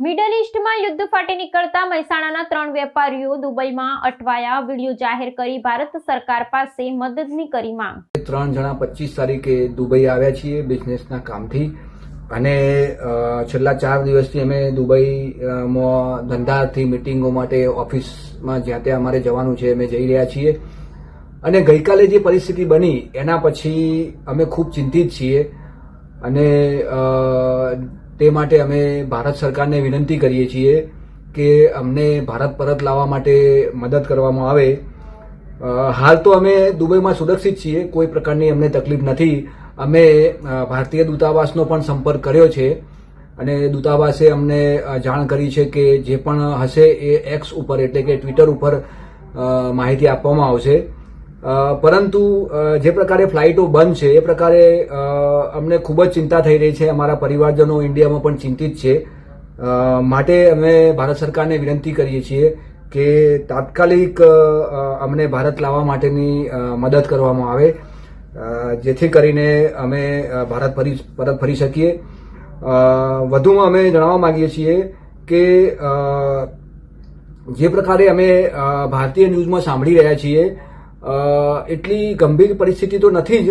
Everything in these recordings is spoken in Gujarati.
મિડલ ઈસ્ટમાં યુદ્ધ ફાટી નીકળતા મહેસાણાના 3 વેપારીઓ દુબઈમાં અટવાયા. વિડીયો જાહેર કરી ભારત સરકાર પાસે મદદની કરી માંગ. 3 જણા 25 તારીખે દુબઈ આવ્યા છીએ બિઝનેસના કામથી અને છેલ્લા 4 દિવસથી અમે દુબઈમાં ધંધાથી મિટિંગો માટે ઓફિસમાં જ્યાં ત્યાં અમારે જવાનું છે અમે જઈ રહ્યા છીએ. અને ગઈકાલે જે પરિસ્થિતિ બની એના પછી અમે ખૂબ ચિંતિત છીએ અને તે માટે અમે ભારત સરકારને વિનંતી કરીએ છીએ કે અમને ભારત પરત લાવવા માટે મદદ કરવામાં આવે. હાલ તો અમે દુબઈમાં સુરક્ષિત છીએ, કોઈ પ્રકારની અમને તકલીફ નથી. અમે ભારતીય દૂતાવાસનો પણ સંપર્ક કર્યો છે અને દૂતાવાસે અમને જાણ કરી છે કે જે પણ હશે એ એક્સ ઉપર એટલે કે ટ્વિટર ઉપર માહિતી આપવામાં આવશે. પરંતુ જે પ્રકારે ફ્લાઇટો બંધ છે એ પ્રકારે અમને ખૂબ જ ચિંતા થઈ રહી છે. અમારા પરિવારજનો ઇન્ડિયામાં પણ ચિંતિત છે. માટે અમે ભારત સરકારને વિનંતી કરીએ છીએ કે તાત્કાલિક અમને ભારત લાવવા માટેની મદદ કરવામાં આવે જેથી કરીને અમે ભારત પરત ફરી શકીએ. વધુમાં અમે જણાવવા માંગીએ છીએ કે જે પ્રકારે અમે ભારતીય ન્યૂઝમાં સાંભળી રહ્યા છીએ એટલી ગંભીર પરિસ્થિતિ તો નથી જ,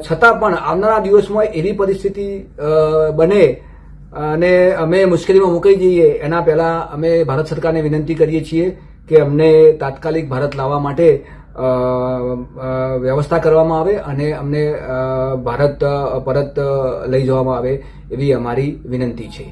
છતાં પણ આવનારા દિવસમાં એવી પરિસ્થિતિ બને અને અમે મુશ્કેલીમાં મુકાઈ જઈએ એના પહેલા અમે ભારત સરકારને વિનંતી કરીએ છીએ કે અમને તાત્કાલિક ભારત લાવવા માટે વ્યવસ્થા કરવામાં આવે અને અમને ભારત પરત લઈ જવામાં આવે એવી અમારી વિનંતી છે.